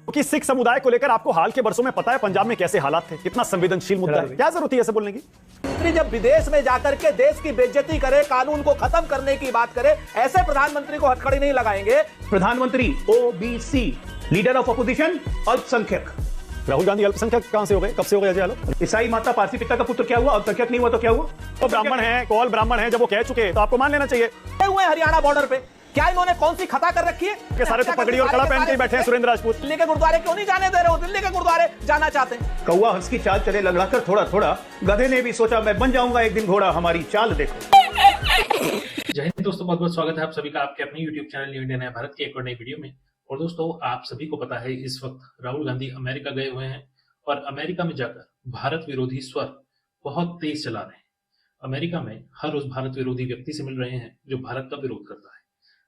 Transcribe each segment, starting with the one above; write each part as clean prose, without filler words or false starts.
क्योंकि सिख समुदाय को लेकर आपको हाल के वर्षों में पता है पंजाब में कैसे हालात थे, कितना संवेदनशील मुद्दा है। क्या जरूरत है ऐसे बोलने की? मंत्री जब विदेश में जाकर के देश की बेइज्जती करे, कानून को खत्म करने की बात करे, ऐसे प्रधानमंत्री को हथकड़ी नहीं लगाएंगे। प्रधानमंत्री ओबीसी, लीडर ऑफ अपोजिशन, अल्पसंख्यक। राहुल गांधी अल्पसंख्यक कहां से हो गए? कब से हो गए अजय आलोक? ईसाई माता पारसी पिता का पुत्र क्या हुआ? अल्पसंख्यक नहीं हुआ तो क्या हुआ? तो ब्राह्मण है, कौल ब्राह्मण है, जब वो कह चुके तो आपको मान लेना चाहिए। हुए हरियाणा बॉर्डर पे क्या इन्होंने कौन सी खता कर रखी है? के सारे तो पगड़ी और कड़ा पहन के बैठे हैं सुरेंद्र राजपूत। दिल्ली के गुरुद्वारे क्यों नहीं जाने दे रहे हो? दिल्ली के गुरुद्वारे जाना चाहते हैं। कौवा हंस की चाल चले लंगड़ाकर थोड़ा थोड़ा, गधे ने भी सोचा मैं बन जाऊंगा एक दिन घोड़ा, हमारी चाल देखो। जय हिंद दोस्तों, बहुत बहुत स्वागत है आप सभी का आपके अपने YouTube चैनल न्यू इंडिया नया भारत की एक और नई वीडियो में। और दोस्तों, आप सभी को पता है इस वक्त राहुल गांधी अमेरिका गए हुए हैं और अमेरिका में जाकर भारत विरोधी स्वर बहुत तेज चला रहे हैं। अमेरिका में हर उस भारत विरोधी व्यक्ति से मिल रहे हैं जो भारत का विरोध करता है।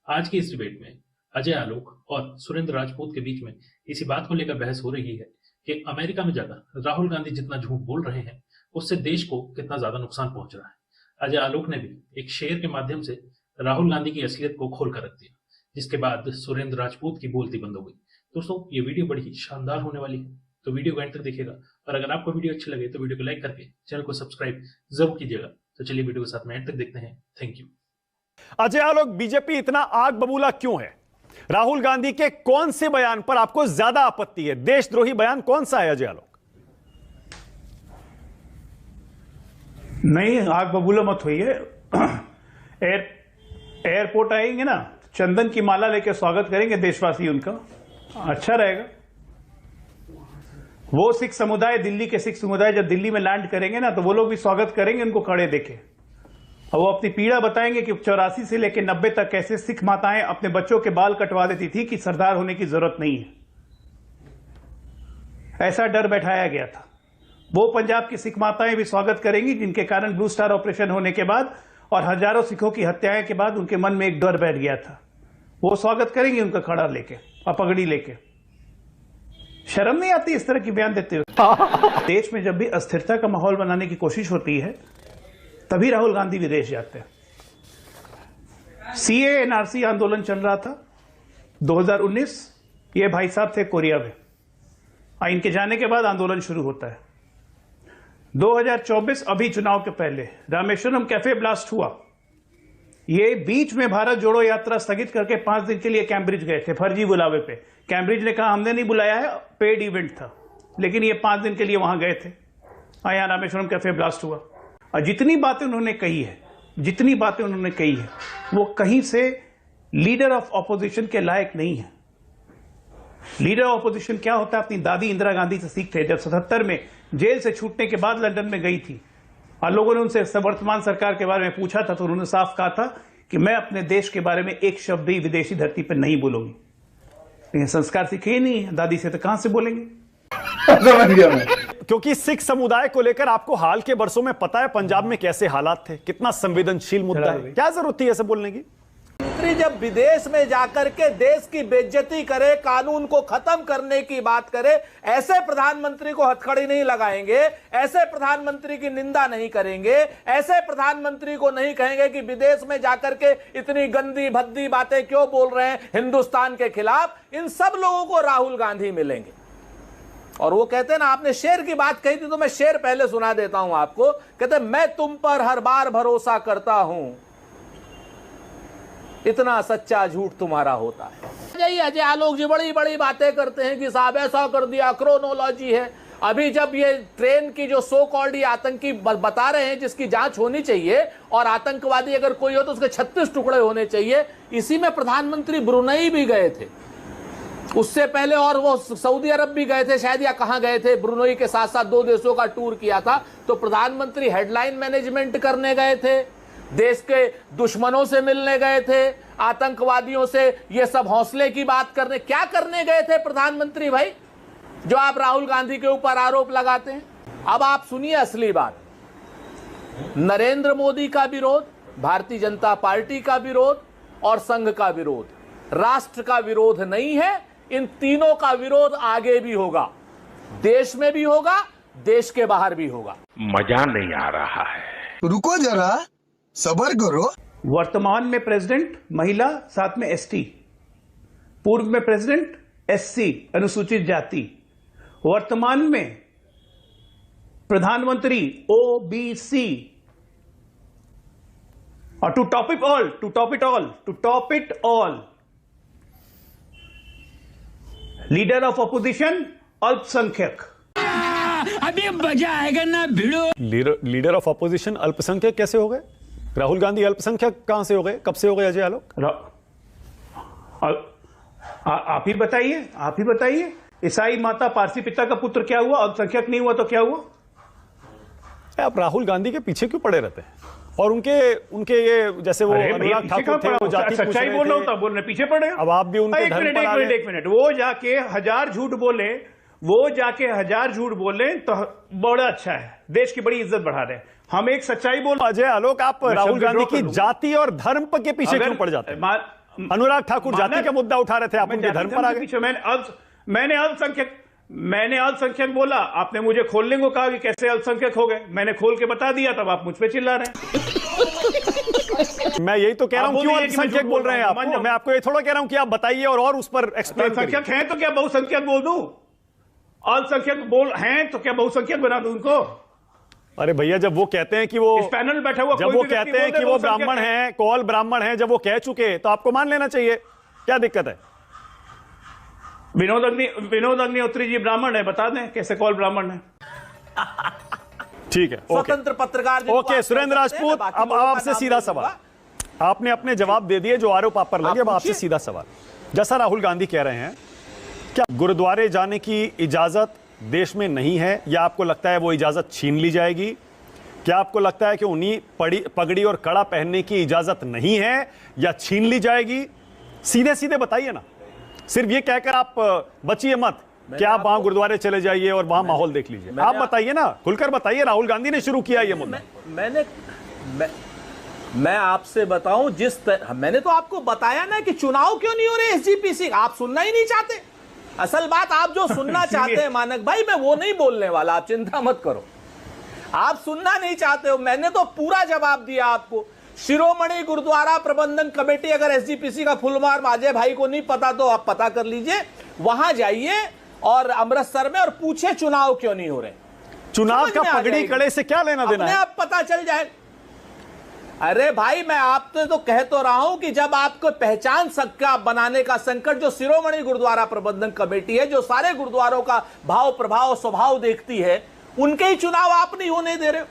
आज की इस डिबेट में अजय आलोक और सुरेंद्र राजपूत के बीच में इसी बात को लेकर बहस हो रही है कि अमेरिका में जाकर राहुल गांधी जितना झूठ बोल रहे हैं उससे देश को कितना ज्यादा नुकसान पहुंच रहा है। अजय आलोक ने भी एक शेर के माध्यम से राहुल गांधी की असलियत को खोल कर रख दिया, जिसके बाद सुरेंद्र राजपूत की बोलती बंद हो गई। दोस्तों, ये वीडियो बड़ी ही शानदार होने वाली है, तो वीडियो को एंड तक देखिएगा। और अगर आपको वीडियो अच्छी लगे तो वीडियो को लाइक करके चैनल को सब्सक्राइब जरूर कीजिएगा। तो चलिए वीडियो के साथ में एंड तक देखते हैं। Thank you. Ajay Alok, BJP इतना आग बबूला क्यों है? राहुल गांधी के कौन से बयान पर आपको ज्यादा आपत्ति है? देशद्रोही बयान कौन सा है अजय आलोक? नहीं, आग बबूला मत होइए। एयरपोर्ट आएंगे ना, चंदन की माला लेके स्वागत करेंगे देशवासी उनका, अच्छा रहेगा। वो सिख समुदाय, दिल्ली के सिख समुदाय जब दिल्ली में लैंड करेंगे ना तो वो लोग भी स्वागत करेंगे उनको खड़े देखे, और वो अपनी पीड़ा बताएंगे कि 84 से लेकर 90 तक कैसे सिख माताएं अपने बच्चों के बाल कटवा देती थी कि सरदार होने की जरूरत नहीं है। ऐसा डर बैठाया गया था। वो पंजाब की सिख माताएं भी स्वागत करेंगी जिनके कारण ब्लू स्टार ऑपरेशन होने के बाद और हजारों सिखों की हत्याएं के बाद उनके मन में एक डर बैठ गया था। वो स्वागत करेंगे उनका खड़ा लेके और पगड़ी लेके। शर्म नहीं आती इस तरह की बयान देते हुए? देश में जब भी अस्थिरता का माहौल बनाने की कोशिश होती है तभी राहुल गांधी विदेश जाते हैं। सीए एनआरसी आंदोलन चल रहा था 2019, ये भाई साहब थे कोरिया में, इनके जाने के बाद आंदोलन शुरू होता है। 2024 अभी चुनाव के पहले रामेश्वरम कैफे ब्लास्ट हुआ। ये बीच में भारत जोड़ो यात्रा स्थगित करके 5 दिन के लिए कैम्ब्रिज गए थे फर्जी बुलावे पे। कैम्ब्रिज ने कहा हमने नहीं बुलाया है, पेड इवेंट था, लेकिन ये 5 दिन के लिए वहां गए थे। यहां रामेश्वरम कैफे ब्लास्ट हुआ। और जितनी बातें उन्होंने कही है वो कहीं से लीडर ऑफ ऑपोजिशन के लायक नहीं है। लीडर ऑफ ऑपोजिशन क्या होता है अपनी दादी इंदिरा गांधी से सीखते। जब 77 में जेल से छूटने के बाद लंदन में गई थी और लोगों ने उनसे वर्तमान सरकार के बारे में पूछा था तो उन्होंने साफ कहा था कि मैं अपने देश के बारे में एक शब्द भी विदेशी धरती पर नहीं बोलूंगी। लेकिन संस्कार सीखे ही नहीं है दादी से, तो कहां से बोलेंगे? समझ गया मैं। क्योंकि सिख समुदाय को लेकर आपको हाल के वर्षों में पता है पंजाब में कैसे हालात थे, कितना संवेदनशील मुद्दा है। क्या जरूरत थी ऐसे बोलने की? मंत्री जब विदेश में जाकर के देश की बेइज्जती करे, कानून को खत्म करने की बात करे, ऐसे प्रधानमंत्री को हथकड़ी नहीं लगाएंगे, ऐसे प्रधानमंत्री की निंदा नहीं करेंगे, ऐसे प्रधानमंत्री को नहीं कहेंगे कि विदेश में जाकर के इतनी गंदी भद्दी बातें क्यों बोल रहे हैं हिंदुस्तान के खिलाफ। इन सब लोगों को राहुल गांधी मिलेंगे। और वो कहते हैं ना, आपने शेर की बात कही थी तो मैं शेर पहले सुना देता हूं आपको। कहते हैं मैं तुम पर हर बार भरोसा करता हूं, इतना सच्चा झूठ तुम्हारा होता है। अजय आलोक जी बड़ी बड़ी बातें करते हैं कि साहब ऐसा कर दिया, क्रोनोलॉजी है। अभी जब ये ट्रेन की जो सो कॉल्ड ये आतंकी बता रहे हैं जिसकी जांच होनी चाहिए और आतंकवादी अगर कोई हो तो उसके 36 टुकड़े होने चाहिए, इसी में प्रधानमंत्री ब्रुनई भी गए थे उससे पहले, और वो सऊदी अरब भी गए थे शायद, या कहां गए थे। ब्रुनई के साथ साथ 2 देशों का टूर किया था। तो प्रधानमंत्री हेडलाइन मैनेजमेंट करने गए थे, देश के दुश्मनों से मिलने गए थे, आतंकवादियों से ये सब हौसले की बात करने, क्या करने गए थे प्रधानमंत्री भाई, जो आप राहुल गांधी के ऊपर आरोप लगाते हैं? अब आप सुनिए असली बात। नरेंद्र मोदी का विरोध, भारतीय जनता पार्टी का विरोध और संघ का विरोध, राष्ट्र का विरोध नहीं है। इन तीनों का विरोध आगे भी होगा, देश में भी होगा, देश के बाहर भी होगा। मजा नहीं आ रहा है, रुको जरा, सब्र करो। वर्तमान में प्रेसिडेंट महिला, साथ में एसटी। पूर्व में प्रेसिडेंट SC अनुसूचित जाति, वर्तमान में प्रधानमंत्री OBC, और to top it all leader of opposition अल्पसंख्यक। अभी मजा आएगा ना भिड़ो। लीडर ऑफ अपोजिशन अल्पसंख्यक कैसे हो गए? राहुल गांधी अल्पसंख्यक कहां से हो गए? कब से हो गए अजय आलोक? आप ही बताइए, ईसाई माता पारसी पिता का पुत्र क्या हुआ? अल्पसंख्यक नहीं हुआ तो क्या हुआ? आप राहुल गांधी के पीछे क्यों पड़े रहते हैं? और उनके ये जैसे वो अनुराग ठाकुर थे, वो जाति सच्चाई बोल रहा होता, बोलने पीछे पड़े। अब आप भी उनके धर्म पर आ गए। एक मिनट, वो जाके हजार झूठ बोले तो बड़ा अच्छा है, देश की बड़ी इज्जत बढ़ा रहे हैं। हम एक सच्चाई बोल। अजय आलोक, आप राहुल गांधी की जाति और धर्म के पीछे क्यों पड़ जाते हैं? अनुराग ठाकुर जाति का मुद्दा उठा रहे थे, आप उनके धर्म पर आ गए। मैंने अल्पसंख्यक बोला, आपने मुझे खोलने को कहा कि कैसे अल्पसंख्यक हो गए। मैंने खोल के बता दिया, तब आप मुझ पे चिल्ला रहे हैं। मैं यही तो कह रहा हूं, क्यों अल्पसंख्यक बोल रहे हैं आप? मैं आपको ये थोड़ा कह रहा हूं कि आप बताइए और उस पर एक्सप्लेन करिए। अल्पसंख्यक हैं तो क्या बहुसंख्यक बोल दूं? अल्पसंख्यक हैं तो क्या बहुसंख्यक बना दूं उनको? अरे भैया, जब वो कहते हैं कि वो इस पैनल में बैठा हुआ जब वो कहते हैं कि वो ब्राह्मण हैं, कौल ब्राह्मण हैं, जब वो कह चुके तो आपको मान लेना चाहिए। क्या दिक्कत है? विनोद अग्निहोत्री जी ब्राह्मण है, बता दें कैसे कौल ब्राह्मण है। ठीक है, स्वतंत्र पत्रकार। ओके सुरेंद्र राजपूत, अब आपसे सीधा सवाल। आपने अपने जवाब दे दिए जो आरोप आप पर लगे। अब आपसे सीधा सवाल, जैसा राहुल गांधी कह रहे हैं, क्या गुरुद्वारे जाने की इजाजत देश में नहीं है, या आपको लगता है वो इजाजत छीन ली जाएगी? क्या आपको लगता है कि उन्हीं पगड़ी और कड़ा पहनने की इजाजत नहीं है या छीन ली जाएगी? सीधे सीधे बताइए ना, सिर्फ ये कहकर आप बचिए मत कि आप वहां गुरुद्वारे चले जाइए और वहां माहौल देख लीजिए। आप बताइए ना, खुलकर बताइए। राहुल गांधी ने शुरू किया ये मुद्दा। मैं आपसे बताऊं, मैंने तो आपको बताया ना कि चुनाव क्यों नहीं हो रहे SGPC। आप सुनना ही नहीं चाहते। असल बात, आप जो सुनना चाहते हैं मानक भाई, मैं वो नहीं बोलने वाला, आप चिंता मत करो। आप सुनना नहीं चाहते हो, मैंने तो पूरा जवाब दिया आपको। शिरोमणि गुरुद्वारा प्रबंधन कमेटी, अगर SGPC का फुल फॉर्म अजय भाई को नहीं पता तो आप पता कर लीजिए। वहां जाइए और अमृतसर में और पूछे चुनाव क्यों नहीं हो रहे। चुनाव का पगड़ी कड़े से क्या लेना देना है? आप पता चल जाए। अरे भाई, मैं आपसे तो कह तो रहा हूं कि जब आपको पहचान सकता बनाने का संकट जो शिरोमणि गुरुद्वारा प्रबंधन कमेटी है, जो सारे गुरुद्वारों का भाव प्रभाव स्वभाव देखती है, उनके ही चुनाव आप नहीं होने दे रहे हो।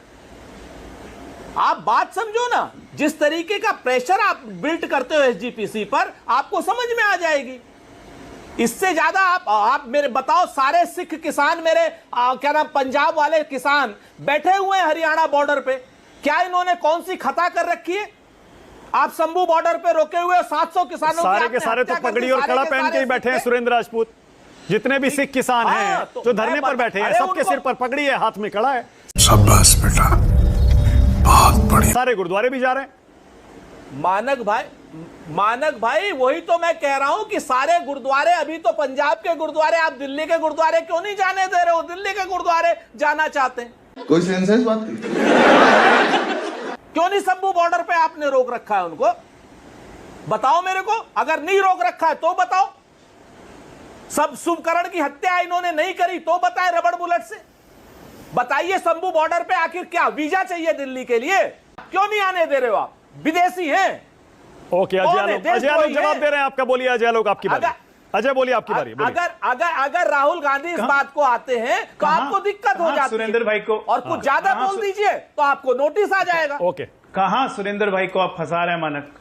आप बात समझो ना, जिस तरीके का प्रेशर आप बिल्ड करते हो SGPC पर, आपको समझ में आ जाएगी। इससे ज्यादा आप मेरे बताओ, सारे सिख किसान मेरे क्या नाम पंजाब वाले किसान बैठे हुए हैं हरियाणा बॉर्डर पे, क्या इन्होंने कौन सी खता कर रखी है? आप शंभू बॉर्डर पे रोके हुए 700 किसानों सारे के सारे तो पगड़ी और कड़ा पहन के ही बैठे हैं। सुरेंद्र राजपूत, जितने भी सिख किसान हैं जो धरने पर बैठे हैं, सबके सिर पर पगड़ी है, हाथ में कड़ा है। शाबाश बेटा, बहुत बढ़िया। सारे गुरुद्वारे भी जा रहे हैं। मानक भाई, वही तो मैं कह रहा हूं कि सारे गुरुद्वारे, अभी तो पंजाब के गुरुद्वारे, आप दिल्ली के गुरुद्वारे क्यों नहीं जाने दे रहे हो? दिल्ली के गुरुद्वारे जाना चाहते हैं, कोई सेंस है इस बात की? क्यों नहीं शंभू बॉर्डर पे आपने रोक रखा है उनको? बताओ मेरे को, अगर नहीं रोक रखा है तो बताओ। सब शुभकरण की हत्या इन्होंने नहीं करी तो बताएं रबड़ बुलेट से। बताइए, शंभू बॉर्डर पे आखिर क्या वीजा चाहिए दिल्ली के लिए? क्यों नहीं आने दे रहे हो? आप विदेशी हैं। ओके, अजय आलोक जवाब दे रहे हैं आपका। बोलिए अजय आलोक, आपकी बारी। अजय बोलिए, आपकी बारी। अगर राहुल गांधी इस बात को आते हैं तो आपको दिक्कत हो जाती है। सुरेंद्र भाई को और कुछ ज्यादा बोल दीजिए तो आपको नोटिस आ जाएगा। ओके, कहां सुरेंद्र भाई को आप फंसा रहे हैं मानक?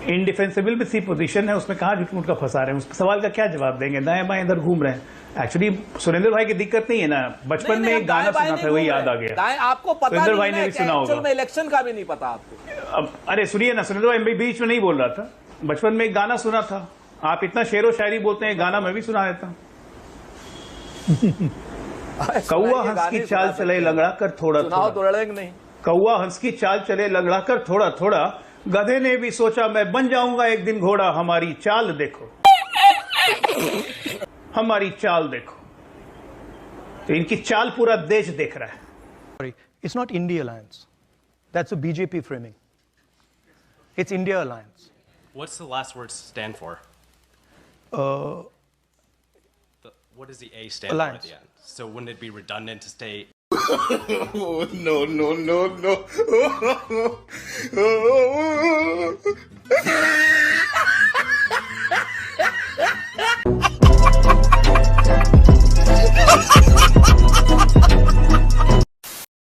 इंडिफेंसिबल सी पोजीशन है, उसमें कहां झूठ का फंसा रहे हैं? उस सवाल का क्या जवाब देंगे? दाएं बाएं इधर घूम रहे हैं। एक्चुअली सुरेंद्र भाई की दिक्कत नहीं है ना, बचपन में एक गाना सुना था, वही याद आ गया। आपको पता सुरेंद्र भाई ने भी सुना होगा। इलेक्शन का भी नहीं पता आपको। अब अरे सुनिए ना, सुरेंद्र भाई बीच में नहीं बोल रहा था, बचपन में एक गाना सुना था। आप इतना शेरो शायरी बोलते हैं, गाना मैं भी सुना देता हूं। कौआ हंस की चाल चले लंगड़ा कर थोड़ा थोड़ा, नहीं कौआ हंस की चाल चले लंगड़ा कर थोड़ा थोड़ा, गधे ने भी सोचा मैं बन जाऊंगा एक दिन घोड़ा। हमारी चाल देखो, हमारी चाल देखो। तो इनकी चाल पूरा देश देख रहा है। It's not India Alliance. That's a BJP framing. It's India Alliance. What's the last word stand for? What does the A stand Alliance. for at the end? So wouldn't it be redundant to state? no.